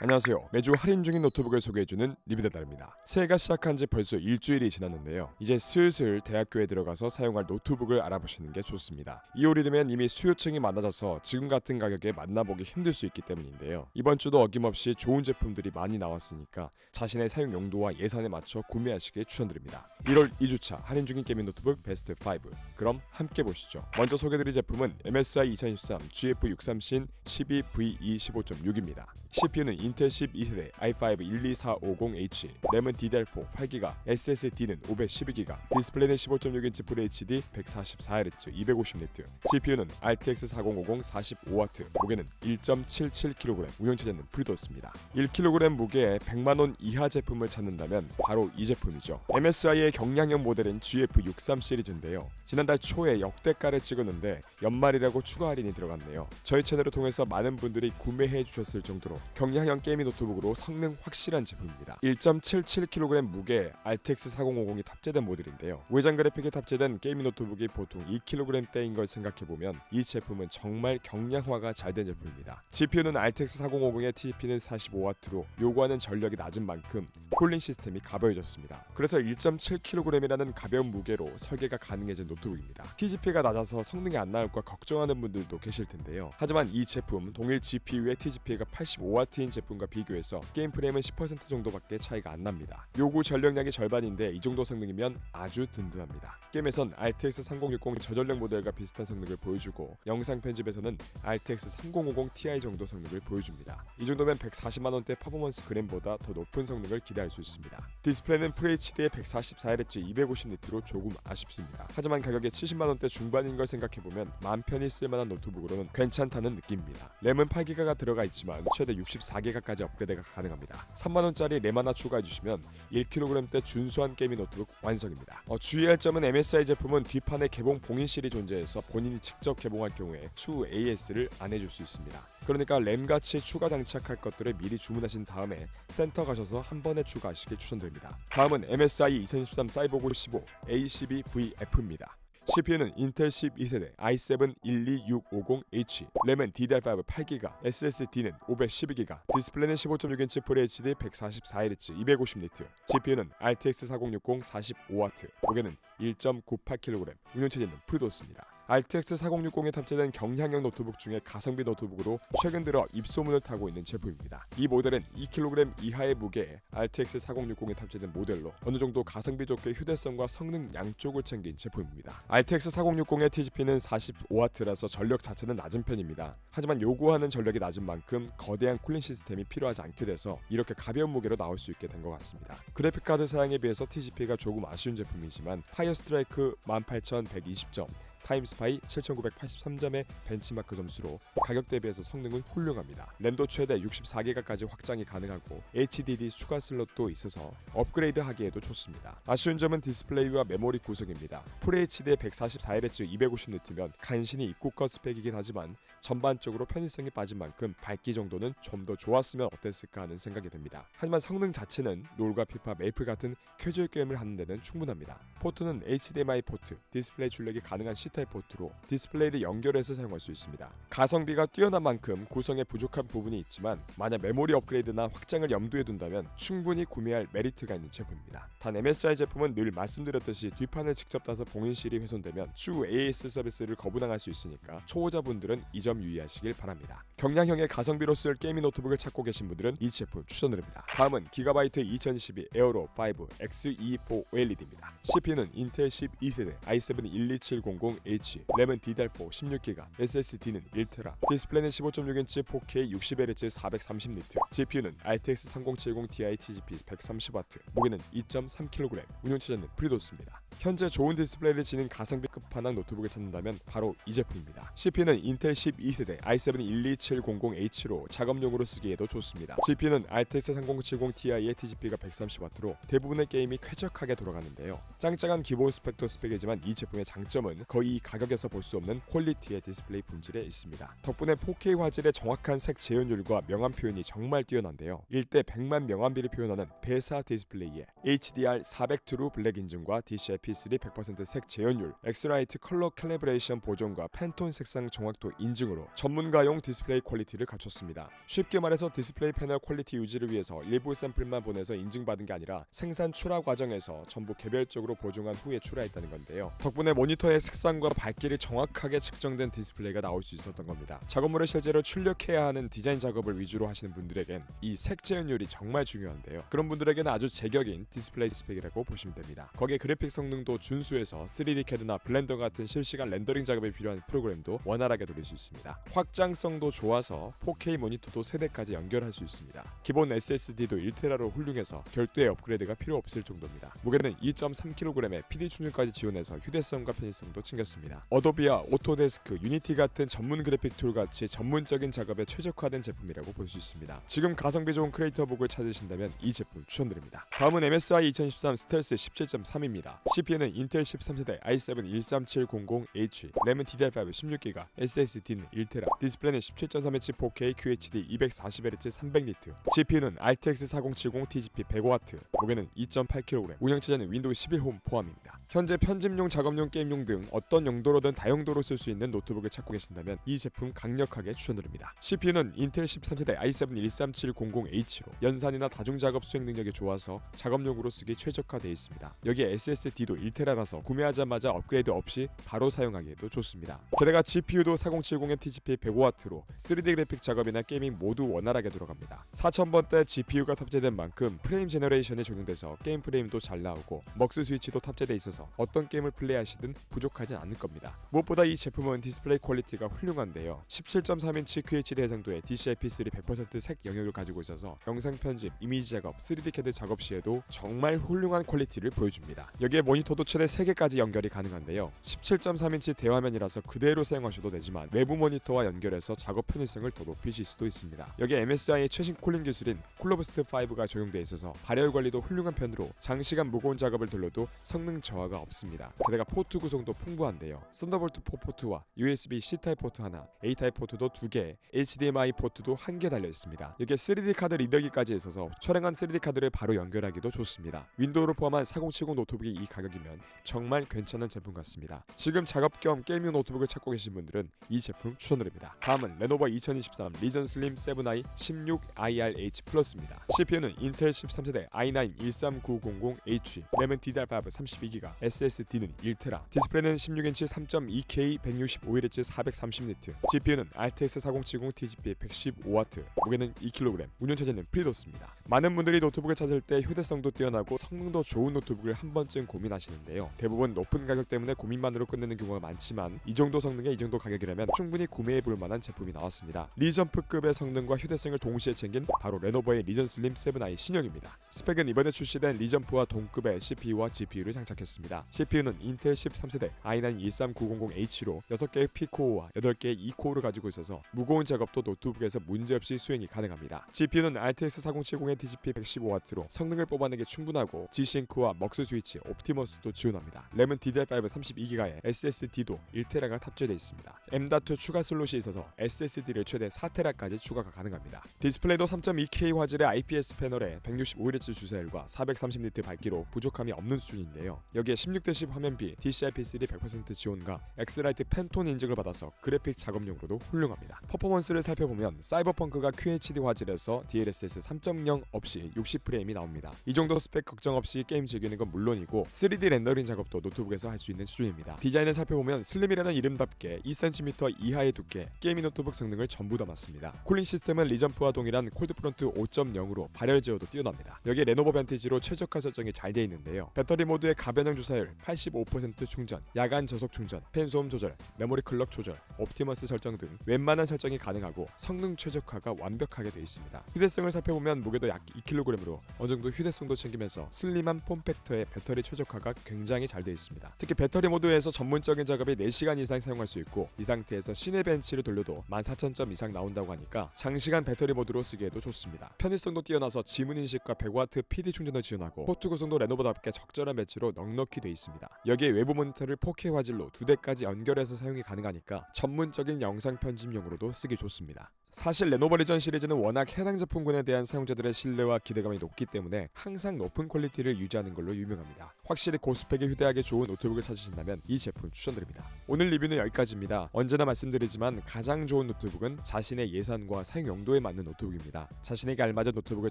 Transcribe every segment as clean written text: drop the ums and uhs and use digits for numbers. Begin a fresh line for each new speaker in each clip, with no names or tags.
안녕하세요. 매주 할인 중인 노트북을 소개해주는 리뷰대달입니다. 새해가 시작한 지 벌써 일주일이 지났는데요. 이제 슬슬 대학교에 들어가서 사용할 노트북을 알아보시는 게 좋습니다. 2월이 되면 이미 수요층이 많아져서 지금 같은 가격에 만나보기 힘들 수 있기 때문인데요. 이번 주도 어김없이 좋은 제품들이 많이 나왔으니까 자신의 사용 용도와 예산에 맞춰 구매하시길 추천드립니다. 1월 2주차 할인 중인 게이밍 노트북 베스트 5. 그럼 함께 보시죠. 먼저 소개드릴 제품은 MSI 2023 GF63 12VE 15.6입니다. CPU는 인텔 12세대 i5-12450H, 램은 DDR4 8GB, SSD는 512GB, 디스플레이는 15.6인치 FHD 144Hz 250Nit, GPU는 RTX 4050 45W, 무게는 1.77kg, 운영체제는 프리도스입니다. 1kg 무게에 100만원 이하 제품을 찾는다면 바로 이 제품이죠. MSI의 경량형 모델인 GF63 시리즈인데요. 지난달 초에 역대가를 찍었는데 연말이라고 추가 할인이 들어갔네요. 저희 채널을 통해서 많은 분들이 구매해 주셨을 정도로 경량형 게이밍 노트북으로 성능 확실한 제품입니다. 1.77kg 무게 RTX 4050이 탑재된 모델인데요. 외장 그래픽이 탑재된 게이밍 노트북이 보통 2kg대인 걸 생각해보면 이 제품은 정말 경량화가 잘 된 제품입니다. GPU는 RTX 4050의 TDP는 45W로 요구하는 전력이 낮은 만큼 쿨링 시스템이 가벼워졌습니다. 그래서 1.7kg이라는 가벼운 무게로 설계가 가능해진 노트북입니다. TGP가 낮아서 성능이 안 나올까 걱정하는 분들도 계실 텐데요. 하지만 이 제품 동일 GPU의 TGP가 85W인 제품과 비교해서 게임 프레임은 10% 정도밖에 차이가 안 납니다. 요구 전력량이 절반인데 이 정도 성능이면 아주 든든합니다. 게임에선 RTX 3060 저전력 모델과 비슷한 성능을 보여주고 영상 편집에서는 RTX 3050 Ti 정도 성능을 보여줍니다. 이 정도면 140만원대 퍼포먼스 그램보다 더 높은 성능을 기대할 수 있습니다. 디스플레이는 FHD의 144Hz 250Nit로 조금 아쉽습니다. 하지만 가격이 70만원대 중반인 걸 생각해보면 마음 편히 쓸만한 노트북으로는 괜찮다는 느낌입니다. 램은 8GB가 들어가 있지만 최대 64GB까지 업그레이드가 가능합니다. 3만원짜리 램 하나 추가해주시면 1kg대 준수한 게이밍 노트북 완성입니다. 주의할 점은 MSI 제품은 뒷판에 개봉 봉인실이 존재해서 본인이 직접 개봉할 경우에 추후 AS를 안 해줄 수 있습니다. 그러니까 램같이 추가 장착할 것들을 미리 주문하신 다음에 센터 가셔서 한 번에 추가하시길 추천드립니다. 다음은 MSI 2013 사이보그 15 A12VF입니다. CPU는 인텔 12세대 i7-12650H, 램은 DDR5 8GB, SSD는 512GB, 디스플레이는 15.6인치 FHD 144Hz 250Nit, GPU는 RTX 4060 45W, 무게는 1.98kg, 운영체제는 프리도스입니다. RTX 4060에 탑재된 경량형 노트북 중에 가성비 노트북으로 최근 들어 입소문을 타고 있는 제품입니다. 이 모델은 2kg 이하의 무게에 RTX 4060에 탑재된 모델로 어느 정도 가성비 좋게 휴대성과 성능 양쪽을 챙긴 제품입니다. RTX 4060의 TGP는 45W라서 전력 자체는 낮은 편입니다. 하지만 요구하는 전력이 낮은 만큼 거대한 쿨링 시스템이 필요하지 않게 돼서 이렇게 가벼운 무게로 나올 수 있게 된 것 같습니다. 그래픽카드 사양에 비해서 TGP가 조금 아쉬운 제품이지만 파이어 스트라이크 18120점, 타임스파이 7983점의 벤치마크 점수로 가격 대비해서 성능은 훌륭합니다. 램도 최대 64GB까지 확장이 가능하고 HDD 추가 슬롯도 있어서 업그레이드 하기에도 좋습니다. 아쉬운 점은 디스플레이와 메모리 구성입니다. FHD의 144Hz 250Nit면 간신히 입고가 스펙이긴 하지만 전반적으로 편의성이 빠진 만큼 밝기 정도는 좀 더 좋았으면 어땠을까 하는 생각이 듭니다. 하지만 성능 자체는 롤과 피파, 메이플 같은 캐주얼 게임을 하는 데는 충분합니다. 포트는 HDMI 포트, 디스플레이 출력이 가능한 C타입 포트로 디스플레이를 연결해서 사용할 수 있습니다. 가성비가 뛰어난 만큼 구성에 부족한 부분이 있지만 만약 메모리 업그레이드나 확장을 염두에 둔다면 충분히 구매할 메리트가 있는 제품입니다. 단 MSI 제품은 늘 말씀드렸듯이 뒷판을 직접 따서 봉인실이 훼손되면 추후 AS 서비스를 거부당할 수 있으니까 초보자분들은 이 점 유의하시길 바랍니다. 경량형의 가성비로 쓸 게이밍 노트북을 찾고 계신 분들은 이 제품 추천드립니다. 다음은 기가바이트 2012 에어로 5 X24 OLED입니다. CPU는 인텔 12세대 i7-12700H, 램은 DDR4 16GB, SSD는 1TB, 디스플레이는 15.6인치 4K 60Hz 430Nit, GPU는 RTX 3070 Ti TGP 130W, 무게는 2.3kg, 운영체제는 프리도스입니다. 현재 좋은 디스플레이를 지닌 가성비 끝판왕 노트북을 찾는다면 바로 이 제품입니다. CPU는 인텔 12세대 i7-12700H로 작업용으로 쓰기에도 좋습니다. GPU는 RTX 3070 Ti의 TGP가 130W로 대부분의 게임이 쾌적하게 돌아가는데요. 짱짱한 기본 스펙도 스펙이지만 이 제품의 장점은 거의 이 가격에서 볼 수 없는 퀄리티의 디스플레이 품질에 있습니다. 덕분에 4K 화질의 정확한 색 재현율과 명암 표현이 정말 뛰어난데요. 1대 100만 명암비를 표현하는 배사 디스플레이에 HDR 400 트루 블랙 인증과 DCI DCI-P3 100% 색 재현율, 엑스라이트 컬러 캘리브레이션 보정과 팬톤 색상 정확도 인증으로 전문가용 디스플레이 퀄리티를 갖췄습니다. 쉽게 말해서 디스플레이 패널 퀄리티 유지를 위해서 일부 샘플만 보내서 인증받은 게 아니라 생산 출하 과정에서 전부 개별적으로 보정한 후에 출하했다는 건데요. 덕분에 모니터의 색상과 밝기를 정확하게 측정된 디스플레이가 나올 수 있었던 겁니다. 작업물을 실제로 출력해야 하는 디자인 작업을 위주로 하시는 분들에겐 이 색 재현율이 정말 중요한데요. 그런 분들에게는 아주 제격인 디스플레이 스펙이라고 보시면 됩니다. 거기에 그래픽 성능도 준수해서 3D CAD나 블렌더 같은 실시간 렌더링 작업에 필요한 프로그램도 원활하게 돌릴 수 있습니다. 확장성도 좋아서 4K 모니터도 3대까지 연결할 수 있습니다. 기본 SSD도 1TB로 훌륭해서 별도의 업그레이드가 필요 없을 정도입니다. 무게는 2.3kg에 PD 충전까지 지원해서 휴대성과 편의성도 챙겼습니다. 어도비와 오토데스크, 유니티 같은 전문 그래픽 툴 같이 전문적인 작업에 최적화된 제품이라고 볼 수 있습니다. 지금 가성비 좋은 크리에이터북을 찾으신다면 이 제품 추천드립니다. 다음은 MSI 2013 스텔스 17.3입니다. CPU는 인텔 13세대 i7-13700H, 램은 DDR5 16GB, SSD는 1TB, 디스플레이는 17.3인치 4K QHD 240Hz 300니트, GPU는 RTX 4070 TGP 100W, 무게는 2.8kg, 운영체제는 윈도우 11홈 포함입니다. 현재 편집용, 작업용, 게임용 등 어떤 용도로든 다용도로 쓸 수 있는 노트북을 찾고 계신다면 이 제품 강력하게 추천드립니다. CPU는 인텔 13세대 i7-13700H로 연산이나 다중작업 수행 능력이 좋아서 작업용으로 쓰기 최적화되어 있습니다. 여기에 SSD도 1TB라서 구매하자마자 업그레이드 없이 바로 사용하기에도 좋습니다. 게다가 GPU도 4070의 TGP 100W로 3D 그래픽 작업이나 게이밍 모두 원활하게 돌아갑니다. 4000번대 GPU가 탑재된 만큼 프레임 제너레이션이 적용돼서 게임 프레임도 잘 나오고 먹스 스위치도 탑재돼 있어서 어떤 게임을 플레이하시든 부족하진 않을 겁니다. 무엇보다 이 제품은 디스플레이 퀄리티가 훌륭한데요. 17.3인치 QHD 해상도의 DCI-P3 100% 색 영역을 가지고 있어서 영상 편집, 이미지 작업, 3D CAD 작업 시에도 정말 훌륭한 퀄리티를 보여줍니다. 여기에 모니터도 최대 3개까지 연결이 가능한데요. 17.3인치 대화면이라서 그대로 사용하셔도 되지만 외부 모니터와 연결해서 작업 편의성을 더 높이실 수도 있습니다. 여기에 MSI의 최신 쿨링 기술인 쿨러버스트 5가 적용되어 있어서 발열 관리도 훌륭한 편으로 장시간 무거운 작업을 돌려도 성능 저하가 없습니다. 게다가 포트 구성도 풍부한데요. 썬더볼트 4 포트와 USB-C 타입 포트 하나, A 타입 포트도 2개, HDMI 포트도 1개 달려 있습니다. 여기에 3D 카드 리더기까지 있어서 촬영한 3D 카드를 바로 연결하기도 좋습니다. 윈도우를 포함한 4070 노트북이 이 가격이면 정말 괜찮은 제품 같습니다. 지금 작업 겸 게이밍 노트북을 찾고 계신 분들은 이 제품 추천드립니다. 다음은 레노버 2023 리전 슬림 7i 16IRH 플러스입니다. CPU는 인텔 13세대 i9-13900H, 램은 DDR5 32GB, SSD는 1TB, 디스플레이는 16인치 3.2K 165Hz 430니트, GPU는 RTX 4070 TGP 115W, 무게는 2kg, 운영체제는 프리도스입니다. 많은 분들이 노트북을 찾을 때 휴대성도 뛰어나고 성능도 좋은 노트북을 한 번쯤 고민하시는데요. 대부분 높은 가격 때문에 고민만으로 끝내는 경우가 많지만 이 정도 성능에 이 정도 가격이라면 충분히 구매해볼 만한 제품이 나왔습니다. 리전프급의 성능과 휴대성을 동시에 챙긴 바로 레노버의 리전 슬림 7i 신형입니다. 스펙은 이번에 출시된 리전프와 동급의 CPU와 GPU를 장착했습니다. CPU는 인텔 13세대 i9-13900H로 6개의 P코어와 8개의 E코어를 가지고 있어서 무거운 작업도 노트북에서 문제없이 수행이 가능합니다. GPU는 RTX 4070의 TGP 115W로 성능을 뽑아내기 충분하고 G-Sync와 먹스 스위치, 옵티머스도 지원합니다. 램은 DDR5 32GB에 SSD도 1TB가 탑재되어 있습니다. M.2 추가 슬롯이 있어서 SSD를 최대 4TB까지 추가가 가능합니다. 디스플레이도 3.2K 화질의 IPS 패널에 165Hz 주사율과 430니트 밝기로 부족함이 없는 수준인데요. 여기에 16:10 화면비, DCI-P3 100% 지원과 엑스라이트 팬톤 인증을 받아서 그래픽 작업용으로도 훌륭합니다. 퍼포먼스를 살펴보면 사이버펑크가 QHD 화질에서 DLSS 3.0 없이 60프레임이 나옵니다. 이 정도 스펙 걱정 없이 게임 즐기는 건 물론이고 3D 렌더링 작업도 노트북에서 할 수 있는 수준입니다. 디자인을 살펴보면 슬림이라는 이름답게 2cm 이하의 두께, 게이밍 노트북 성능을 전부 담았습니다. 쿨링 시스템은 리전프와 동일한 콜드프론트 5.0으로 발열 제어도 뛰어납니다. 여기에 레노버 벤티지로 최적화 설정이 잘 되어 있는데요. 배터리 모드의 가변형 주사율, 85% 충전, 야간 저속 충전, 팬 소음 조절, 메모리 클럭 조절, 옵티머스 설정 등 웬만한 설정이 가능하고 성능 최적화가 완벽하게 되어 있습니다. 휴대성을 살펴보면 무게도 약 2kg으로 어느정도 휴대성도 챙기면서 슬림한 폼팩터의 배터리 최적화가 굉장히 잘 되어 있습니다. 특히 배터리 모드에서 전문적인 작업에 4시간 이상 사용할 수 있고 이 상태에서 시내 벤치를 돌려도 14,000점 이상 나온다고 하니까 장시간 배터리 모드로 쓰기에도 좋습니다. 편의성도 뛰어나서 지문 인식과 100W PD 충전을 지원하고 포트 구성도 레노버답게 적절한 배치로 넉넉히 되어 있습니다. 여기에 외부 모니터를 4K 화질로 2대까지 연결해서 사용이 가능하니까 전문적인 영상 편집용으로도 쓰기 좋습니다. 사실 레노버 리전 시리즈는 워낙 해당 제품군에 대한 사용자들의 신뢰와 기대감이 높기 때문에 항상 높은 퀄리티를 유지하는 걸로 유명합니다. 확실히 고스펙에 휴대하기 좋은 노트북을 찾으신다면 이 제품 추천드립니다. 오늘 리뷰는 여기까지입니다. 언제나 말씀드리지만 가장 좋은 노트북은 자신의 예산과 사용 용도에 맞는 노트북입니다. 자신에게 알맞은 노트북을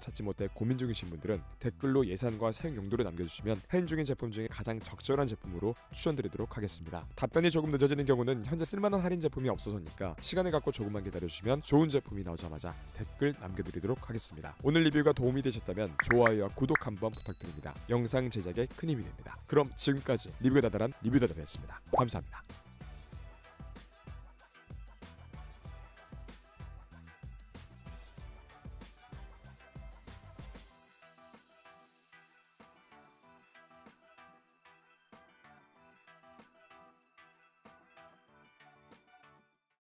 찾지 못해 고민 중이신 분들은 댓글로 예산과 사용 용도를 남겨주시면 할인 중인 제품 중에 가장 적절한 제품으로 추천드리도록 하겠습니다. 답변이 조금 늦어지는 경우는 현재 쓸만한 할인 제품이 없어서니까 시간을 갖고 조금만 기다려주시면 좋은 제품이 나오자마자 댓글 남겨드리도록 하겠습니다. 오늘 리뷰가 도움이 되셨다면 좋아요와 구독 한번 부탁드립니다. 영상 제작에 큰 힘이 됩니다. 그럼 지금까지 리뷰가 다달한 리뷰다달이었습니다. 감사합니다.